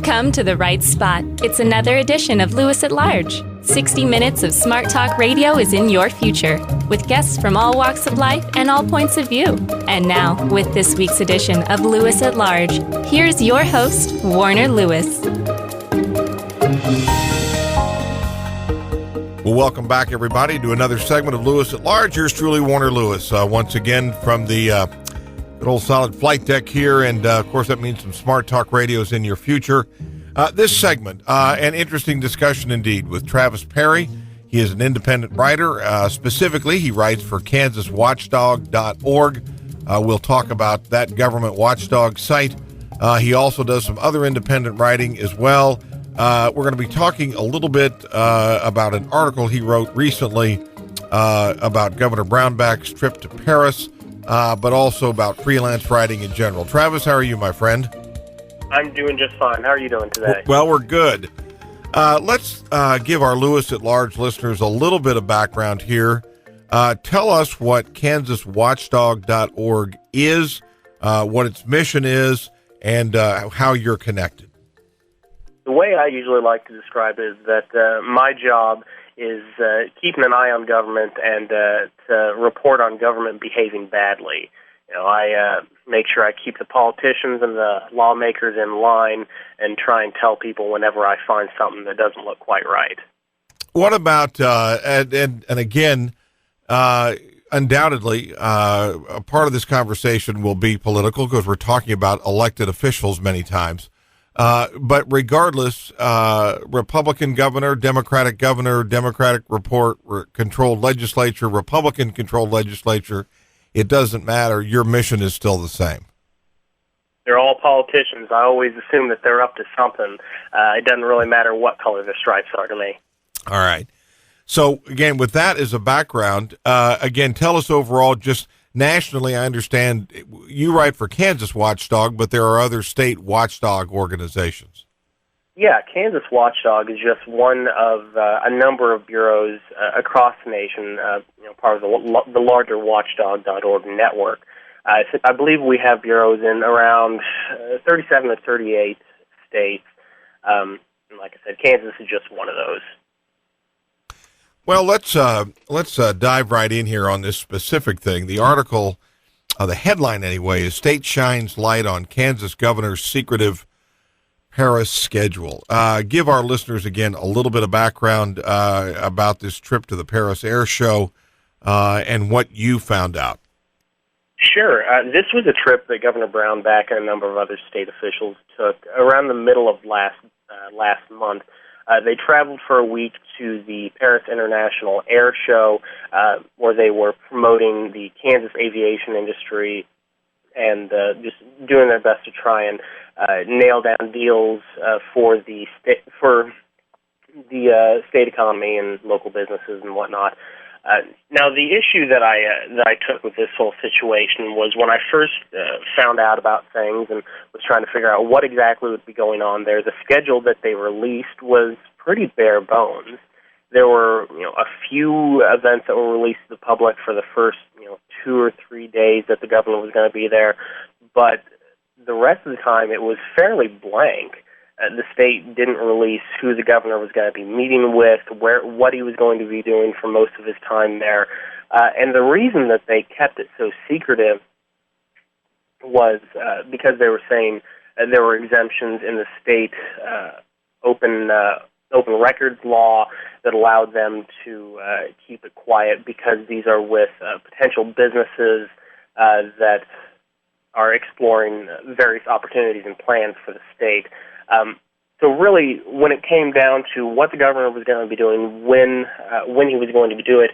come to the right spot. It's another edition of Lewis at Large. 60 minutes of smart talk radio is in your future, with guests from all walks of life and all points of view. And now, with this week's edition of Lewis at Large, here's your host, Warner Lewis. Well, welcome back, everybody, to another segment of Lewis at Large. Here's truly Warner Lewis, once again from the good old solid flight deck here, and of course that means some smart talk radios in your future. This segment, an interesting discussion indeed with Travis Perry. He is an independent writer. Specifically, he writes for KansasWatchdog.org. We'll talk about that government watchdog site. He also does some other independent writing as well. We're going to be talking a little bit about an article he wrote recently about Governor Brownback's trip to Paris, but also about freelance writing in general. Travis, how are you, my friend? I'm doing just fine. How are you doing today? Well, we're good. Let's give our Lewis at Large listeners a little bit of background here. Tell us what KansasWatchdog.org is, what its mission is, and how you're connected. The way I usually like to describe it is that my job is keeping an eye on government and to report on government behaving badly. You know, I make sure I keep the politicians and the lawmakers in line and try and tell people whenever I find something that doesn't look quite right. What about, and again, undoubtedly, a part of this conversation will be political because we're talking about elected officials many times. But regardless, Republican governor, Democratic controlled legislature, Republican controlled legislature, it doesn't matter. Your mission is still the same. They're all politicians. I always assume that they're up to something. It doesn't really matter what color the stripes are to me. All right. So, again, with that as a background, again, tell us overall, just nationally, I understand you write for Kansas Watchdog, but there are other state watchdog organizations. Yeah, Kansas Watchdog is just one of a number of bureaus across the nation, part of the larger Watchdog.org network. I believe we have bureaus in around 37 or 38 states. And like I said, Kansas is just one of those. Well, let's dive right in here on this specific thing. The article, the headline anyway, is State Shines Light on Kansas Governor's Secretive Paris Schedule. Give our listeners, again, a little bit of background about this trip to the Paris Air Show and what you found out. Sure. This was a trip that Governor Brownback and a number of other state officials took around the middle of last month. They traveled for a week to the Paris International Air Show, where they were promoting the Kansas aviation industry and just doing their best to try and nail down deals for the state economy and local businesses and whatnot. Now, the issue that I took with this whole situation was when I first found out about things and was trying to figure out what exactly would be going on there. The schedule that they released was pretty bare bones. There were, a few events that were released to the public for the first, 2 or 3 days that the governor was going to be there, but the rest of the time it was fairly blank. The state didn't release who the governor was going to be meeting with, what he was going to be doing for most of his time there. And the reason that they kept it so secretive was because they were saying there were exemptions in the state open records law that allowed them to keep it quiet because these are with potential businesses that are exploring various opportunities and plans for the state. So really, when it came down to what the governor was going to be doing, when he was going to do it,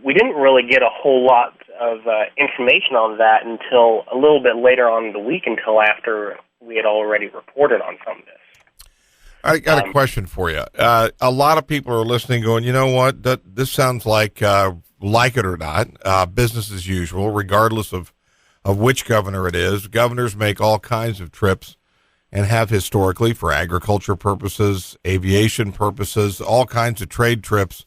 we didn't really get a whole lot of information on that until a little bit later on in the week, until after we had already reported on some of this. I got a question for you. A lot of people are listening going, you know what, this sounds like it or not, business as usual, regardless of which governor it is. Governors make all kinds of trips and have historically for agriculture purposes, aviation purposes, all kinds of trade trips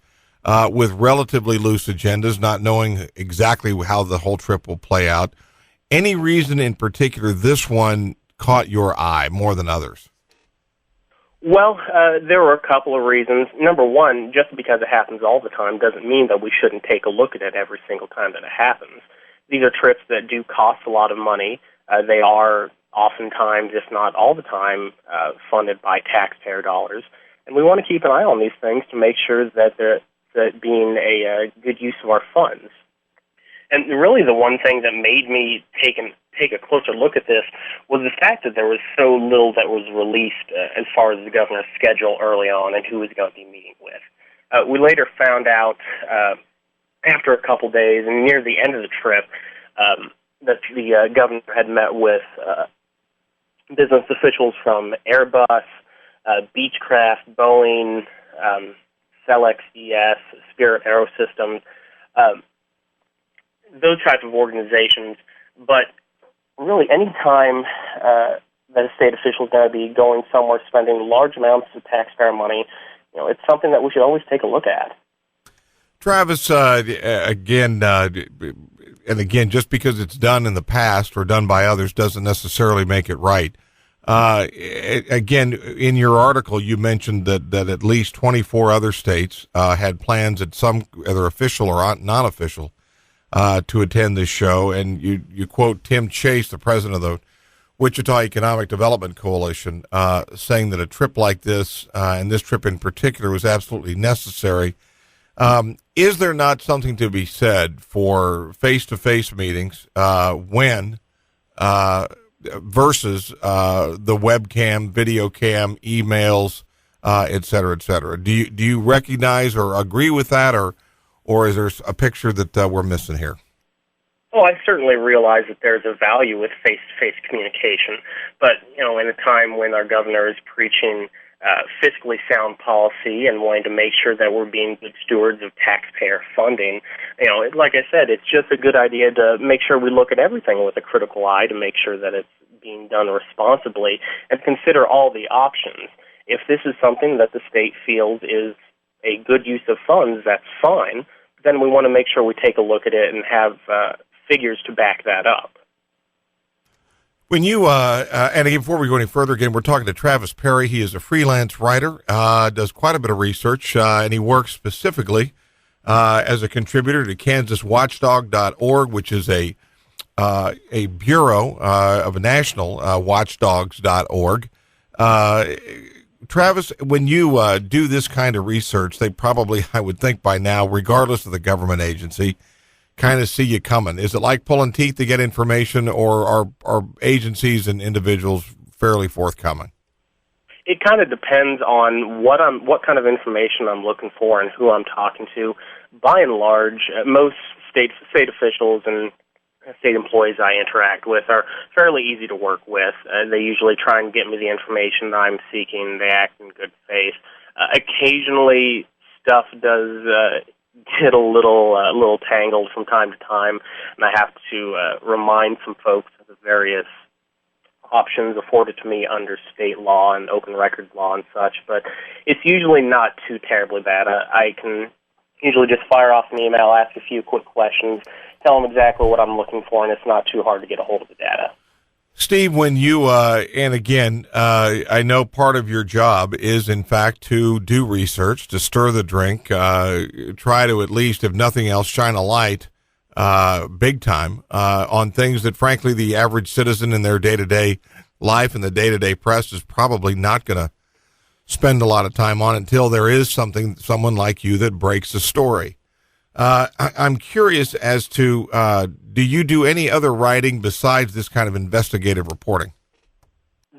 with relatively loose agendas, not knowing exactly how the whole trip will play out. Any reason in particular this one caught your eye more than others? Well, there were a couple of reasons. Number one, just because it happens all the time doesn't mean that we shouldn't take a look at it every single time that it happens. These are trips that do cost a lot of money. They are oftentimes, if not all the time, funded by taxpayer dollars. And we want to keep an eye on these things to make sure that they're being a good use of our funds. And really the one thing that made me take a closer look at this was the fact that there was so little that was released as far as the governor's schedule early on and who he was going to be meeting with. We later found out after a couple days and near the end of the trip that the governor had met with business officials from Airbus, Beechcraft, Boeing, Celex ES, Spirit Aerosystems, those types of organizations. But really, any time that a state official is going to be going somewhere spending large amounts of taxpayer money, it's something that we should always take a look at. Travis, again, just because it's done in the past or done by others doesn't necessarily make it right. Again, in your article, you mentioned that at least 24 other states had plans, at some either official or non-official, to attend this show. And you quote Tim Chase, the president of the Wichita Economic Development Coalition, saying that a trip like this, and this trip in particular, was absolutely necessary. Is there not something to be said for face-to-face meetings when versus the webcam, video cam, emails, et cetera, et cetera? Do you recognize or agree with that, or is there a picture that we're missing here? Well, I certainly realize that there's a value with face-to-face communication, but in a time when our governor is preaching fiscally sound policy and wanting to make sure that we're being good stewards of taxpayer funding, like I said, it's just a good idea to make sure we look at everything with a critical eye to make sure that it's being done responsibly and consider all the options. If this is something that the state feels is a good use of funds, that's fine. Then we want to make sure we take a look at it and have figures to back that up. When you, and again, before we go any further, again, we're talking to Travis Perry. He is a freelance writer, does quite a bit of research, and he works specifically as a contributor to KansasWatchdog.org, which is a bureau of a national watchdogs.org. Travis, when you do this kind of research, they probably, I would think by now, regardless of the government agency, kind of see you coming. Is it like pulling teeth to get information, or are agencies and individuals fairly forthcoming? It kind of depends on what kind of information I'm looking for and who I'm talking to. By and large, most state officials and state employees I interact with are fairly easy to work with. They usually try and get me the information that I'm seeking. They act in good faith. Occasionally, stuff does get a little tangled from time to time, and I have to remind some folks of the various options afforded to me under state law and open records law and such, but it's usually not too terribly bad. I can usually just fire off an email, ask a few quick questions, tell them exactly what I'm looking for, and it's not too hard to get a hold of the data. Steve, when you, and again, I know part of your job is, in fact, to do research, to stir the drink, try to at least, if nothing else, shine a light big time on things that, frankly, the average citizen in their day-to-day life and the day-to-day press is probably not going to spend a lot of time on until there is someone like you that breaks a story. I'm curious as to, do you do any other writing besides this kind of investigative reporting?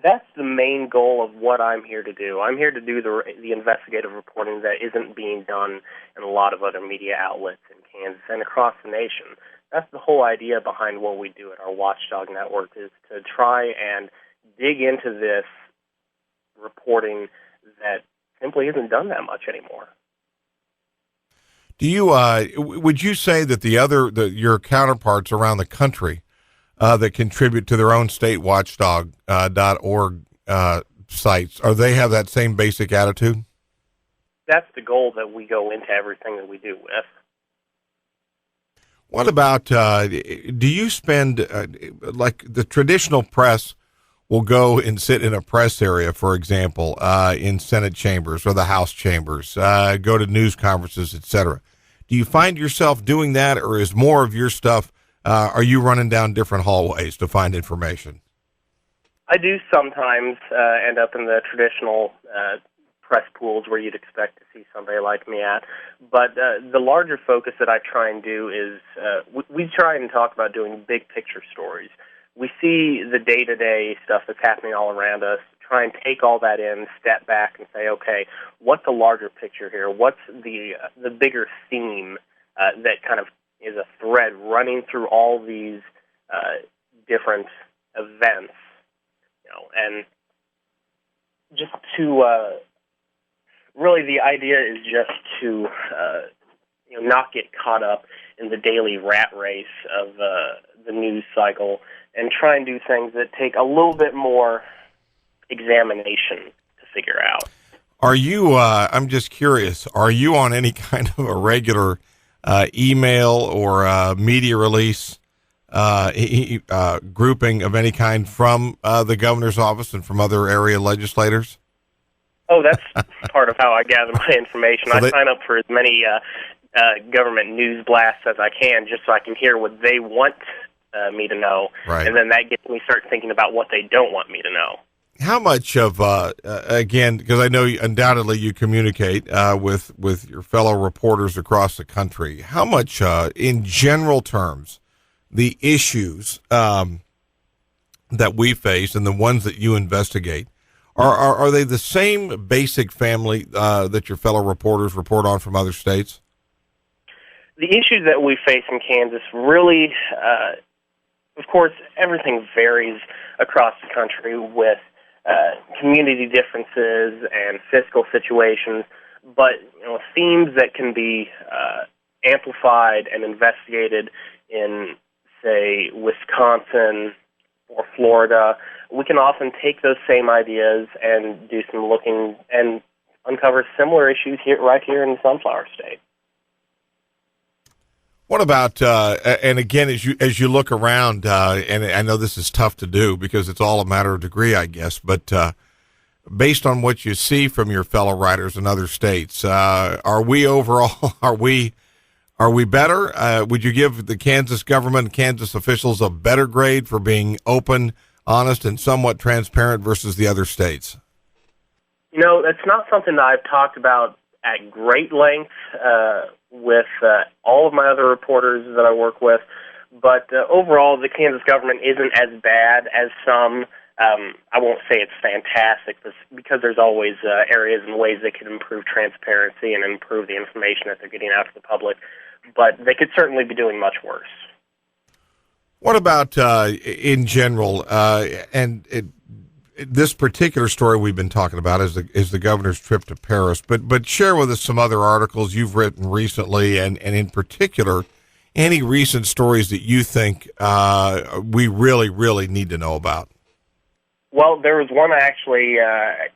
That's the main goal of what I'm here to do. I'm here to do the investigative reporting that isn't being done in a lot of other media outlets in Kansas and across the nation. That's the whole idea behind what we do at our Watchdog Network, is to try and dig into this reporting that simply isn't done that much anymore. Do you, would you say that your counterparts around the country that contribute to their own state watchdog.org sites, they have that same basic attitude? That's the goal that we go into everything that we do with. What about, do you spend, like the traditional press will go and sit in a press area, for example, in Senate chambers or the House chambers, go to news conferences, etc. Do you find yourself doing that, or is more of your stuff, are you running down different hallways to find information? I do sometimes end up in the traditional press pools where you'd expect to see somebody like me at. But the larger focus that I try and do is we try and talk about doing big picture stories. We see the day-to-day stuff that's happening all around us, try and take all that in, step back and say, okay, what's the larger picture here? What's the bigger theme that kind of is a thread running through all these different events? And just to really, the idea is just to not get caught up in the daily rat race of the news cycle, and try and do things that take a little bit more examination to figure out. Are you? I'm just curious. Are you on any kind of a regular email or media release grouping of any kind from the governor's office and from other area legislators? Oh, that's part of how I gather my information. I sign up for as many government news blasts as I can, just so I can hear what they want me to know, right. And then that gets me start thinking about what they don't want me to know. How much of, again, because I know undoubtedly you communicate with your fellow reporters across the country, how much, in general terms, the issues that we face and the ones that you investigate, are they the same basic family that your fellow reporters report on from other states? The issues that we face in Kansas really, of course, everything varies across the country with community differences and fiscal situations, but themes that can be amplified and investigated in, say, Wisconsin or Florida, we can often take those same ideas and do some looking and uncover similar issues right here in the Sunflower State. What about, and again, as you look around, and I know this is tough to do because it's all a matter of degree, I guess, but based on what you see from your fellow writers in other states, are we overall, are we better? Would you give the Kansas government and Kansas officials a better grade for being open, honest, and somewhat transparent versus the other states? That's not something that I've talked about at great length with all of my other reporters that I work with, but overall the Kansas government isn't as bad as some. I won't say it's fantastic because there's always areas and ways they could improve transparency and improve the information that they're getting out to the public, but they could certainly be doing much worse. What about in general, this particular story we've been talking about is the governor's trip to Paris, but share with us some other articles you've written recently, and in particular, any recent stories that you think we really, really need to know about. Well, there was one I actually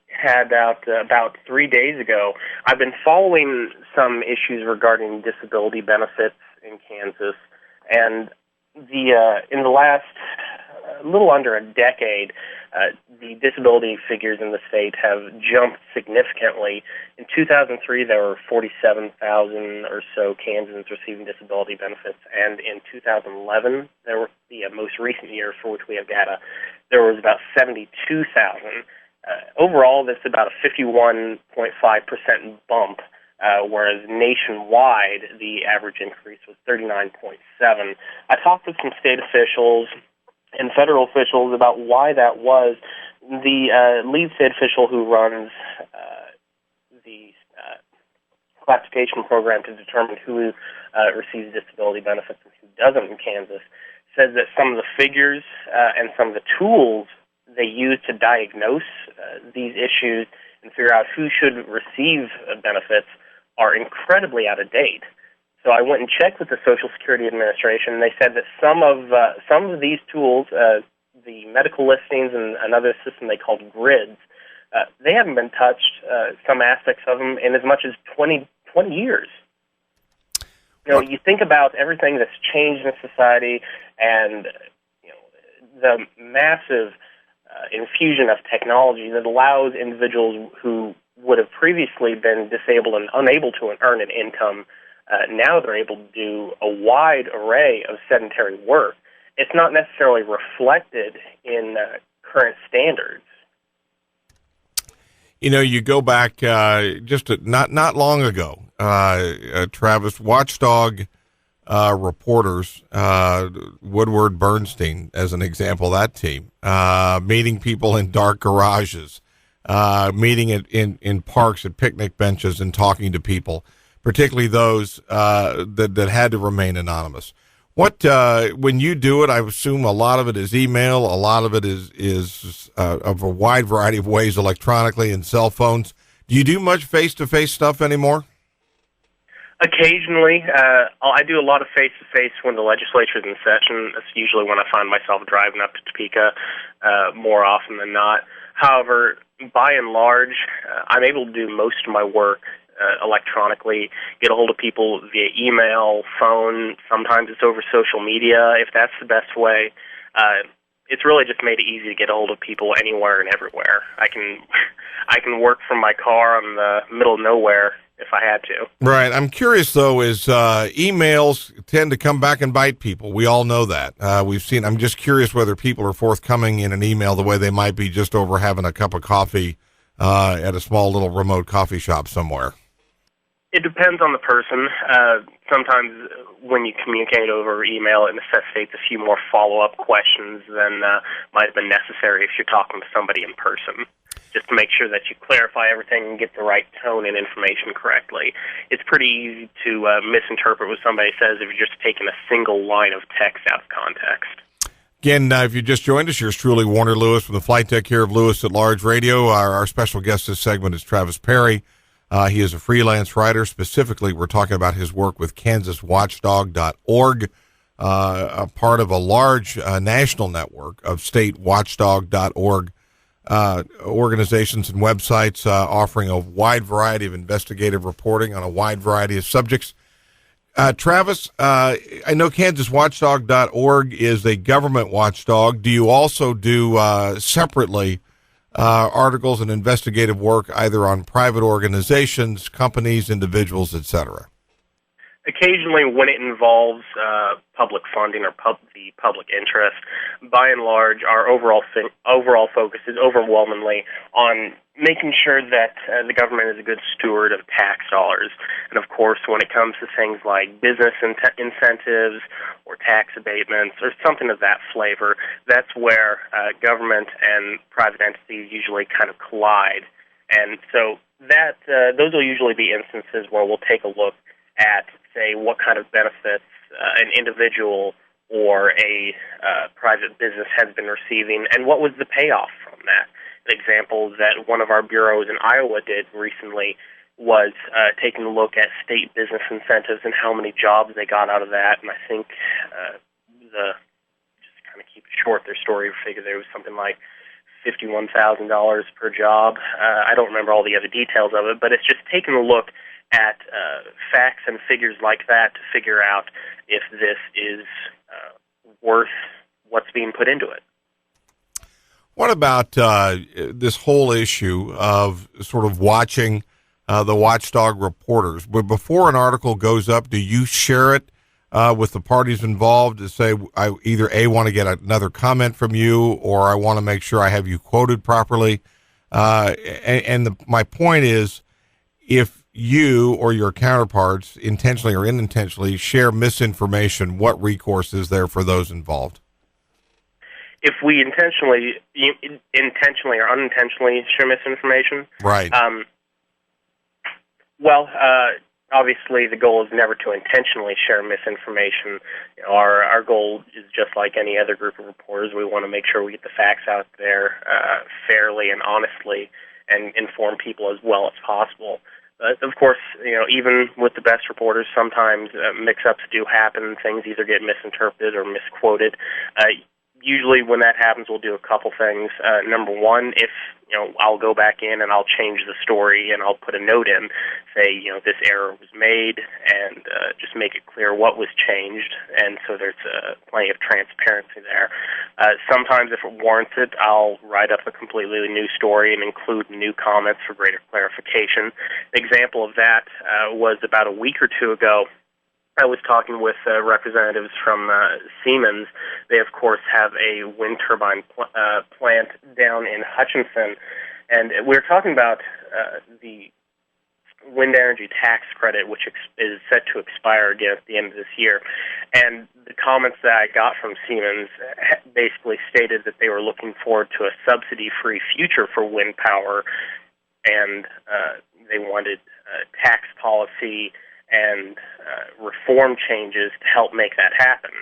had out about 3 days ago. I've been following some issues regarding disability benefits in Kansas, and in the last little under a decade, the disability figures in the state have jumped significantly. In 2003, there were 47,000 or so Kansans receiving disability benefits, and in 2011, there were the most recent year for which we have data, there was about 72,000. Overall, that's about a 51.5% bump, whereas nationwide, the average increase was 39.7. I talked with some state officials and federal officials about why that was. The lead state official who runs the classification program to determine who receives disability benefits and who doesn't in Kansas says that some of the figures and some of the tools they use to diagnose these issues and figure out who should receive benefits are incredibly out of date. So I went and checked with the Social Security Administration, and they said that some of these tools, the medical listings and another system they called grids, they haven't been touched, some aspects of them, in as much as 20 years. You think about everything that's changed in society and the massive infusion of technology that allows individuals who would have previously been disabled and unable to earn an income, now they're able to do a wide array of sedentary work. It's not necessarily reflected in current standards. You know, you go back not long ago, Travis, Watchdog reporters, Woodward Bernstein, as an example, that team, meeting people in dark garages, meeting in parks at picnic benches and talking to people, particularly those that had to remain anonymous. What when you do it, I assume a lot of it is email, a lot of it is of a wide variety of ways electronically and cell phones. Do you do much face-to-face stuff anymore? Occasionally. I do a lot of face-to-face when the legislature is in session. That's usually when I find myself driving up to Topeka more often than not. However, by and large, I'm able to do most of my work electronically, get a hold of people via email, phone. Sometimes it's over social media, if that's the best way. It's really just made it easy to get a hold of people anywhere and everywhere. I can work from my car in the middle of nowhere if I had to. Right. I'm curious, though, is emails tend to come back and bite people. We all know that. I'm just curious whether people are forthcoming in an email the way they might be just over having a cup of coffee at a small little remote coffee shop somewhere. It depends on the person. Sometimes when you communicate over email, it necessitates a few more follow-up questions than might have been necessary if you're talking to somebody in person, just to make sure that you clarify everything and get the right tone and information correctly. It's pretty easy to misinterpret what somebody says if you're just taking a single line of text out of context. Again, if you just joined us, yours truly, Warner Lewis from the Flight Deck here of Lewis at Large Radio. Our special guest this segment is Travis Perry. He is a freelance writer. Specifically, we're talking about his work with KansasWatchdog.org, a part of a large national network of state watchdog.org organizations and websites offering a wide variety of investigative reporting on a wide variety of subjects. Travis, I know KansasWatchdog.org is a government watchdog. Do you also do separately articles and investigative work either on private organizations, companies, individuals, etc.? Occasionally, when it involves public funding or the public interest, by and large, our overall focus is overwhelmingly on making sure that the government is a good steward of tax dollars. And of course, when it comes to things like business incentives or tax abatements or something of that flavor, that's where government and private entities usually kind of collide. And so that those will usually be instances where we'll take a look at, say, what kind of benefits an individual or a private business has been receiving and what was the payoff from that. An example that one of our bureaus in Iowa did recently was taking a look at state business incentives and how many jobs they got out of that. And I think just kind of keep it short, their story figure there was something like $51,000 per job. I don't remember all the other details of it, but it's just taking a look at facts and figures like that to figure out if this is worth what's being put into it. What about this whole issue of sort of watching the watchdog reporters? But before an article goes up, do you share it with the parties involved to say, I either want to get another comment from you, or I want to make sure I have you quoted properly? My point is, if you or your counterparts intentionally or unintentionally share misinformation, what recourse is there for those involved? If we intentionally or unintentionally share misinformation, right? Obviously the goal is never to intentionally share misinformation. Our goal is just like any other group of reporters. We want to make sure we get the facts out there fairly and honestly, and inform people as well as possible. Of course, even with the best reporters, sometimes mix-ups do happen. Things either get misinterpreted or misquoted. Usually when that happens, we'll do a couple things. Number one, if I'll go back in and I'll change the story and I'll put a note in, say, this error was made, and just make it clear what was changed, and so there's plenty of transparency there. Sometimes, if it warrants it, I'll write up a completely new story and include new comments for greater clarification. An example of that was about a week or two ago. I was talking with representatives from Siemens. They, of course, have a wind turbine plant down in Hutchinson, and we were talking about the wind energy tax credit, which is set to expire again at the end of this year. And the comments that I got from Siemens basically stated that they were looking forward to a subsidy-free future for wind power, and they wanted tax policy and reform changes to help make that happen.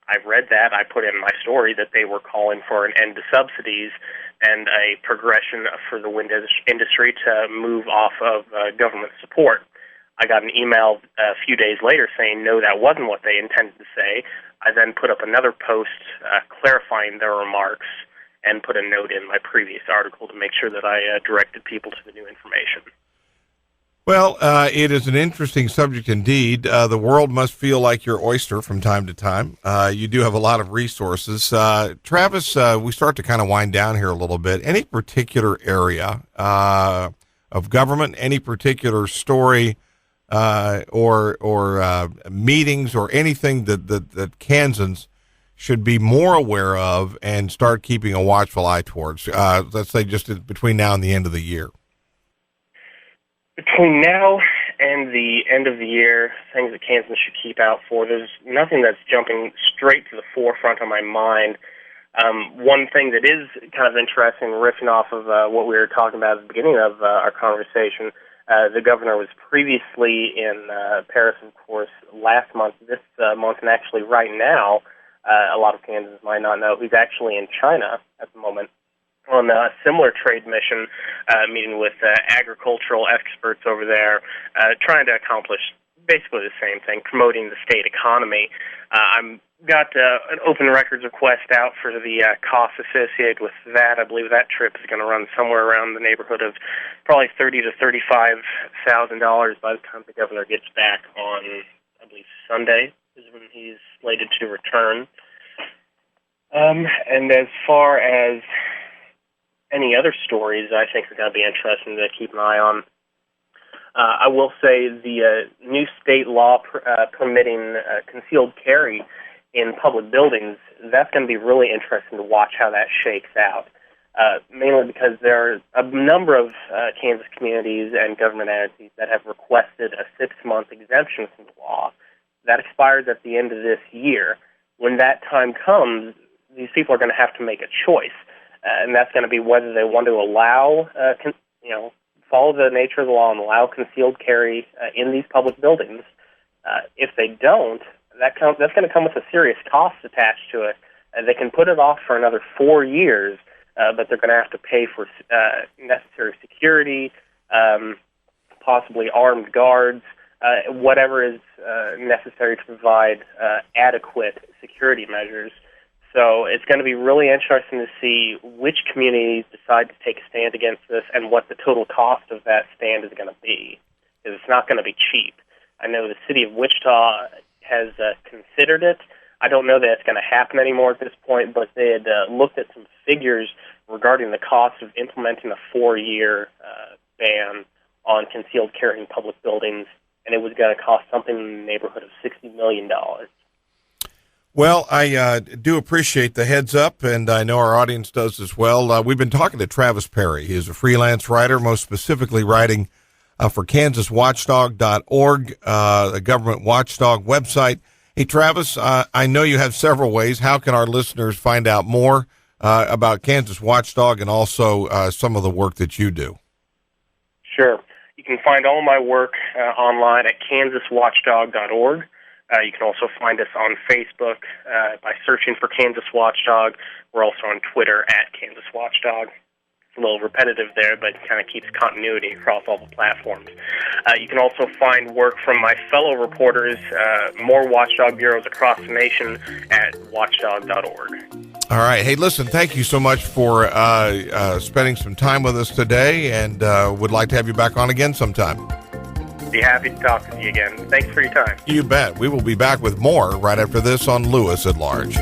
I read that. I put in my story that they were calling for an end to subsidies and a progression for the wind industry to move off of government support. I got an email a few days later saying, no, that wasn't what they intended to say. I then put up another post clarifying their remarks and put a note in my previous article to make sure that I directed people to the new information. Well, it is an interesting subject indeed. The world must feel like your oyster from time to time. You do have a lot of resources. Travis, we start to kind of wind down here a little bit. Any particular area of government, any particular story or meetings or anything that Kansans should be more aware of and start keeping a watchful eye towards, let's say just between now and the end of the year? Between now and the end of the year, things that Kansans should keep out for, there's nothing that's jumping straight to the forefront of my mind. One thing that is kind of interesting, riffing off of what we were talking about at the beginning of our conversation, the governor was previously in Paris, of course, last month, this month, and actually right now, a lot of Kansans might not know, he's actually in China at the moment on a similar trade mission, meeting with agricultural experts over there, trying to accomplish basically the same thing, promoting the state economy. I've got an open records request out for the costs associated with that. I believe that trip is going to run somewhere around the neighborhood of probably $30,000 to $35,000 by the time the governor gets back on, I believe, Sunday is when he's slated to return. And as far as any other stories I think are going to be interesting to keep an eye on, I will say the new state law permitting concealed carry in public buildings, that's going to be really interesting to watch how that shakes out, mainly because there are a number of Kansas communities and government entities that have requested a 6-month exemption from the law. That expires at the end of this year. When that time comes, these people are going to have to make a choice. And that's going to be whether they want to allow, follow the nature of the law and allow concealed carry in these public buildings. If they don't, that's going to come with a serious cost attached to it. They can put it off for another 4 years, but they're going to have to pay for necessary security, possibly armed guards, whatever is necessary to provide adequate security measures. So it's going to be really interesting to see which communities decide to take a stand against this and what the total cost of that stand is going to be, because it's not going to be cheap. I know the city of Wichita has considered it. I don't know that it's going to happen anymore at this point, but they had looked at some figures regarding the cost of implementing a 4-year ban on concealed carry in public buildings, and it was going to cost something in the neighborhood of $60 million. Well, I do appreciate the heads up, and I know our audience does as well. We've been talking to Travis Perry. He is a freelance writer, most specifically writing for KansasWatchdog.org, the government watchdog website. Hey, Travis, I know you have several ways. How can our listeners find out more about Kansas Watchdog and also some of the work that you do? Sure. You can find all my work online at KansasWatchdog.org. You can also find us on Facebook by searching for Kansas Watchdog. We're also on Twitter at Kansas Watchdog. a little repetitive there, but kind of keeps continuity across all the platforms. You can also find work from my fellow reporters, more watchdog bureaus across the nation, at watchdog.org. All right. Hey, listen, thank you so much for spending some time with us today, and would like to have you back on again sometime. Be happy to talk with you again. Thanks for your time. You bet. We will be back with more right after this on Lewis at Large.